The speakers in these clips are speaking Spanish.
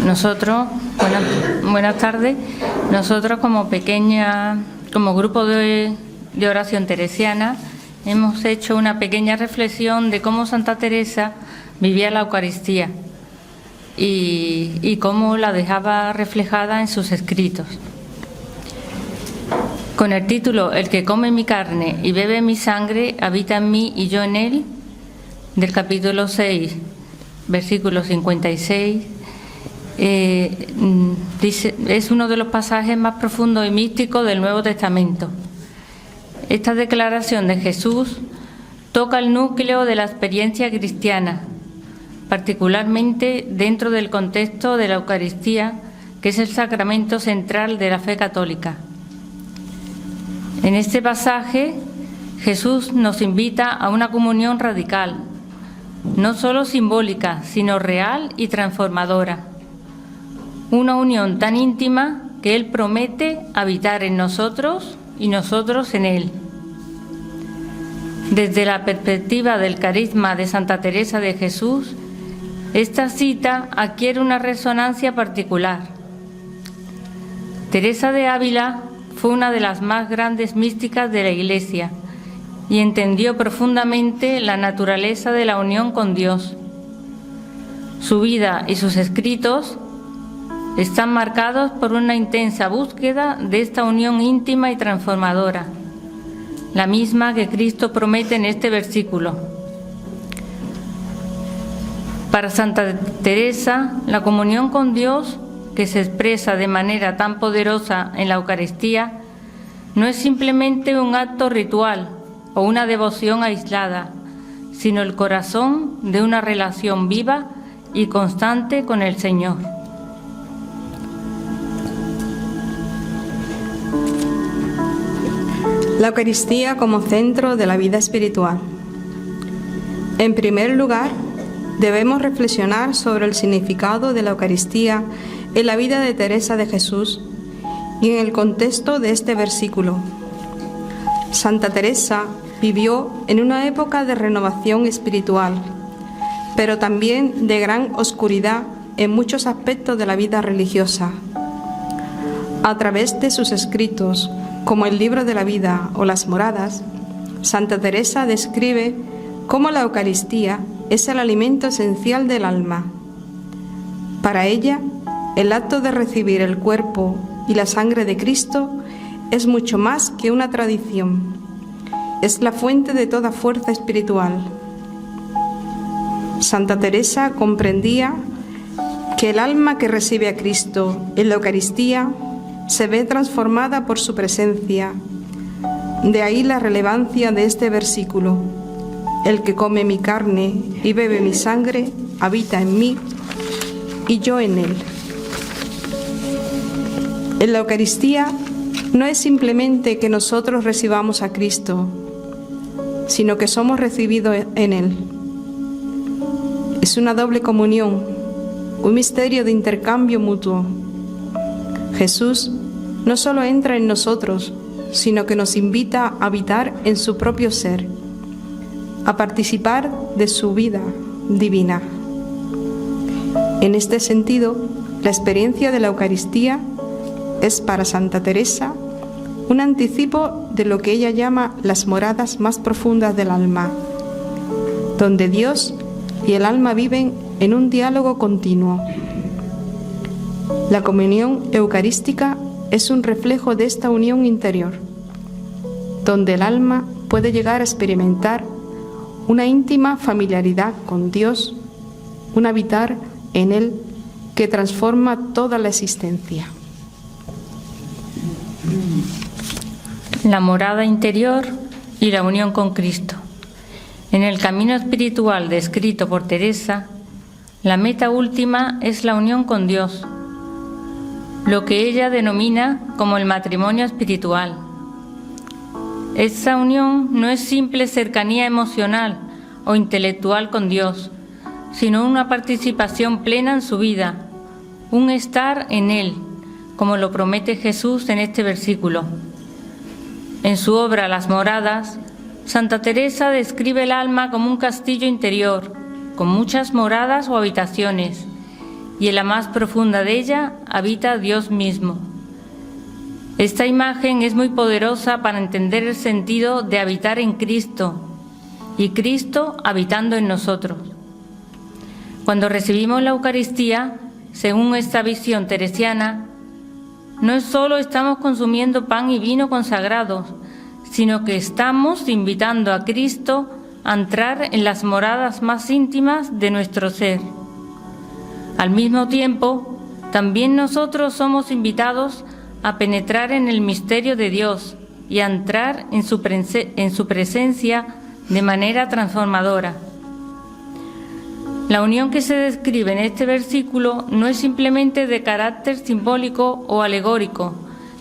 Nosotros, buenas tardes, nosotros como grupo de oración teresiana hemos hecho una pequeña reflexión de cómo Santa Teresa vivía la Eucaristía y cómo la dejaba reflejada en sus escritos. Con el título El que come mi carne y bebe mi sangre habita en mí y yo en él, del capítulo 6, versículo 56, dice, es uno de los pasajes más profundos y místicos del Nuevo Testamento. Esta declaración de Jesús toca el núcleo de la experiencia cristiana, particularmente dentro del contexto de la Eucaristía, que es el sacramento central de la fe católica. En este pasaje, Jesús nos invita a una comunión radical, no solo simbólica, sino real y transformadora. Una unión tan íntima que Él promete habitar en nosotros y nosotros en Él. Desde la perspectiva del carisma de Santa Teresa de Jesús, esta cita adquiere una resonancia particular. Teresa de Ávila fue una de las más grandes místicas de la Iglesia y entendió profundamente la naturaleza de la unión con Dios. Su vida y sus escritos están marcados por una intensa búsqueda de esta unión íntima y transformadora, la misma que Cristo promete en este versículo. Para Santa Teresa, la comunión con Dios, que se expresa de manera tan poderosa en la Eucaristía, no es simplemente un acto ritual o una devoción aislada, sino el corazón de una relación viva y constante con el Señor. La Eucaristía como centro de la vida espiritual. En primer lugar, debemos reflexionar sobre el significado de la Eucaristía en la vida de Teresa de Jesús y en el contexto de este versículo. Santa Teresa vivió en una época de renovación espiritual, pero también de gran oscuridad en muchos aspectos de la vida religiosa. A través de sus escritos, como el Libro de la Vida o Las Moradas, Santa Teresa describe cómo la Eucaristía es el alimento esencial del alma. Para ella, el acto de recibir el cuerpo y la sangre de Cristo es mucho más que una tradición. Es la fuente de toda fuerza espiritual. Santa Teresa comprendía que el alma que recibe a Cristo en la Eucaristía se ve transformada por su presencia. De ahí la relevancia de este versículo. El que come mi carne y bebe mi sangre habita en mí y yo en él. En la Eucaristía no es simplemente que nosotros recibamos a Cristo, sino que somos recibidos en él. Es una doble comunión, un misterio de intercambio mutuo. Jesús no solo entra en nosotros, sino que nos invita a habitar en su propio ser, a participar de su vida divina. En este sentido, la experiencia de la Eucaristía es para Santa Teresa un anticipo de lo que ella llama las moradas más profundas del alma, donde Dios y el alma viven en un diálogo continuo. La comunión eucarística es un reflejo de esta unión interior, donde el alma puede llegar a experimentar una íntima familiaridad con Dios, un habitar en Él que transforma toda la existencia. La morada interior y la unión con Cristo. En el camino espiritual descrito por Teresa, la meta última es la unión con Dios, lo que ella denomina como el matrimonio espiritual. Esta unión no es simple cercanía emocional o intelectual con Dios, sino una participación plena en su vida, un estar en Él, como lo promete Jesús en este versículo. En su obra Las Moradas, Santa Teresa describe el alma como un castillo interior, con muchas moradas o habitaciones, y en la más profunda de ella habita Dios mismo. Esta imagen es muy poderosa para entender el sentido de habitar en Cristo y Cristo habitando en nosotros. Cuando recibimos la Eucaristía, según esta visión teresiana, no solo estamos consumiendo pan y vino consagrados, sino que estamos invitando a Cristo a entrar en las moradas más íntimas de nuestro ser. Al mismo tiempo, también nosotros somos invitados a penetrar en el misterio de Dios y a entrar en su presencia de manera transformadora. La unión que se describe en este versículo no es simplemente de carácter simbólico o alegórico,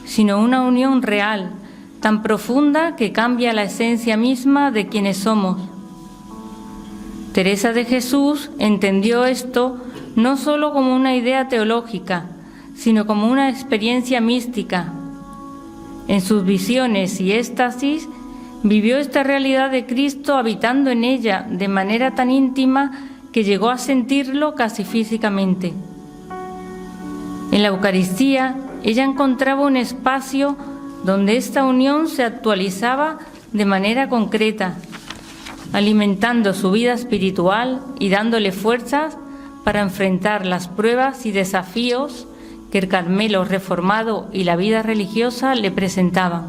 sino una unión real, tan profunda que cambia la esencia misma de quienes somos. Teresa de Jesús entendió esto no solo como una idea teológica, sino como una experiencia mística. En sus visiones y éxtasis, vivió esta realidad de Cristo habitando en ella de manera tan íntima que llegó a sentirlo casi físicamente. En la Eucaristía, ella encontraba un espacio donde esta unión se actualizaba de manera concreta, alimentando su vida espiritual y dándole fuerzas para enfrentar las pruebas y desafíos que el Carmelo reformado y la vida religiosa le presentaban.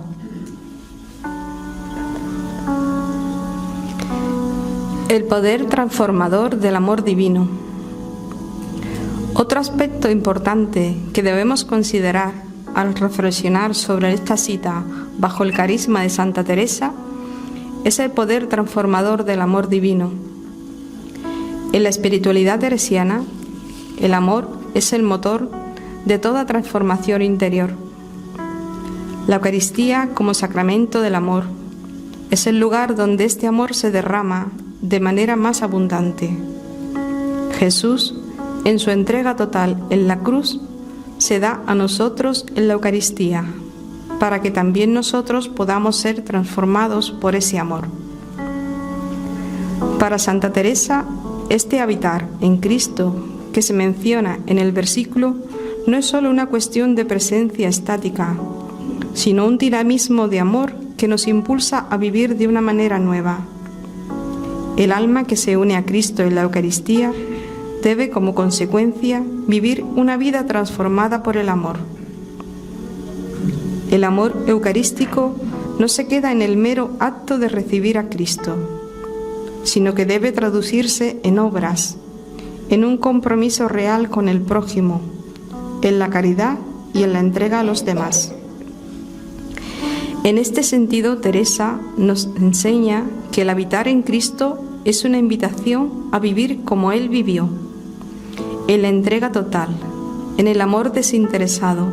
El poder transformador del amor divino. Otro aspecto importante que debemos considerar al reflexionar sobre esta cita bajo el carisma de Santa Teresa es el poder transformador del amor divino. En la espiritualidad teresiana, el amor es el motor de toda transformación interior. La Eucaristía, como sacramento del amor, es el lugar donde este amor se derrama de manera más abundante. Jesús, en su entrega total en la cruz, se da a nosotros en la Eucaristía, para que también nosotros podamos ser transformados por ese amor. Para Santa Teresa, este habitar en Cristo que se menciona en el versículo no es solo una cuestión de presencia estática, sino un dinamismo de amor que nos impulsa a vivir de una manera nueva. El alma que se une a Cristo en la Eucaristía debe, como consecuencia, vivir una vida transformada por el amor. El amor eucarístico no se queda en el mero acto de recibir a Cristo, sino que debe traducirse en obras, en un compromiso real con el prójimo, en la caridad y en la entrega a los demás. En este sentido, Teresa nos enseña que el habitar en Cristo es una invitación a vivir como Él vivió, en la entrega total, en el amor desinteresado,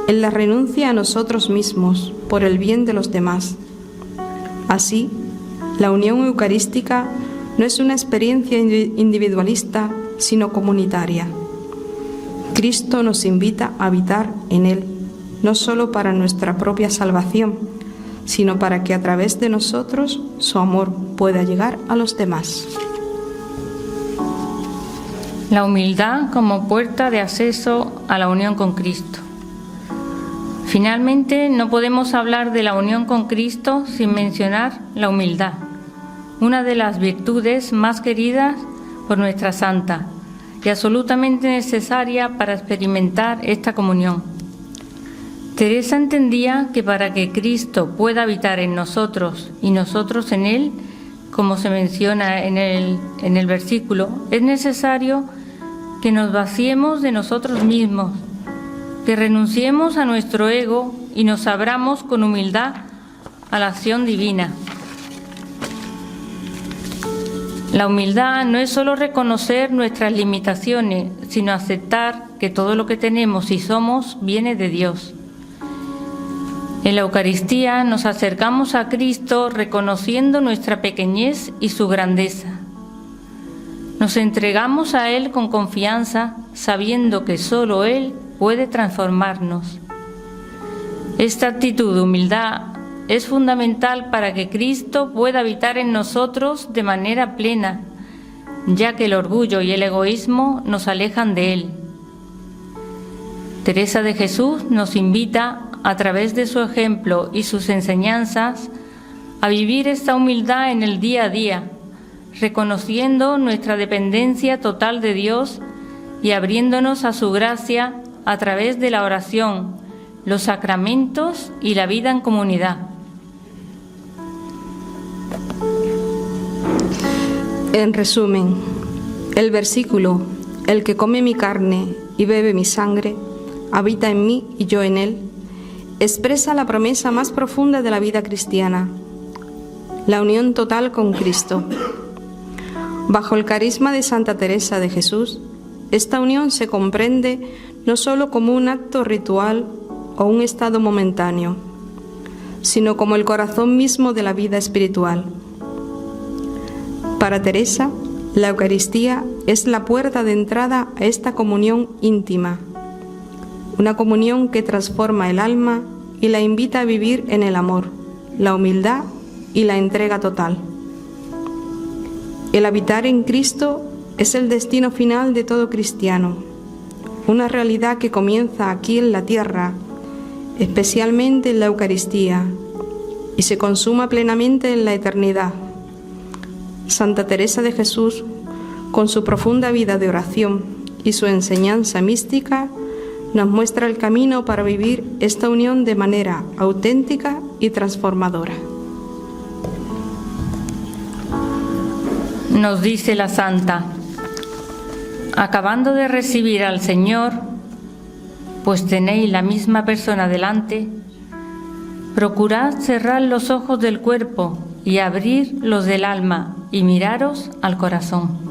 en la renuncia a nosotros mismos por el bien de los demás. Así, la unión eucarística no es una experiencia individualista, sino comunitaria. Cristo nos invita a habitar en Él, no solo para nuestra propia salvación, sino para que a través de nosotros su amor pueda llegar a los demás. La humildad como puerta de acceso a la unión con Cristo. Finalmente, no podemos hablar de la unión con Cristo sin mencionar la humildad, una de las virtudes más queridas por nuestra santa y absolutamente necesaria para experimentar esta comunión. Teresa entendía que para que Cristo pueda habitar en nosotros y nosotros en Él, como se menciona en el versículo, es necesario que nos vaciemos de nosotros mismos, que renunciemos a nuestro ego y nos abramos con humildad a la acción divina. La humildad no es solo reconocer nuestras limitaciones, sino aceptar que todo lo que tenemos y somos viene de Dios. En la Eucaristía nos acercamos a Cristo reconociendo nuestra pequeñez y su grandeza. Nos entregamos a Él con confianza, sabiendo que solo Él puede transformarnos. Esta actitud de humildad es fundamental para que Cristo pueda habitar en nosotros de manera plena, ya que el orgullo y el egoísmo nos alejan de Él. Teresa de Jesús nos invita, a través de su ejemplo y sus enseñanzas, a vivir esta humildad en el día a día, reconociendo nuestra dependencia total de Dios y abriéndonos a su gracia a través de la oración, los sacramentos y la vida en comunidad. En resumen, el versículo, el que come mi carne y bebe mi sangre, habita en mí y yo en él, expresa la promesa más profunda de la vida cristiana, la unión total con Cristo. Bajo el carisma de Santa Teresa de Jesús, esta unión se comprende no solo como un acto ritual o un estado momentáneo, sino como el corazón mismo de la vida espiritual. Para Teresa, la Eucaristía es la puerta de entrada a esta comunión íntima, una comunión que transforma el alma y la invita a vivir en el amor, la humildad y la entrega total. El habitar en Cristo es el destino final de todo cristiano, una realidad que comienza aquí en la tierra, especialmente en la Eucaristía, y se consuma plenamente en la eternidad. Santa Teresa de Jesús, con su profunda vida de oración y su enseñanza mística, nos muestra el camino para vivir esta unión de manera auténtica y transformadora. Nos dice la Santa: acabando de recibir al Señor, pues tenéis la misma persona delante, procurad cerrar los ojos del cuerpo y abrir los del alma y miraros al corazón.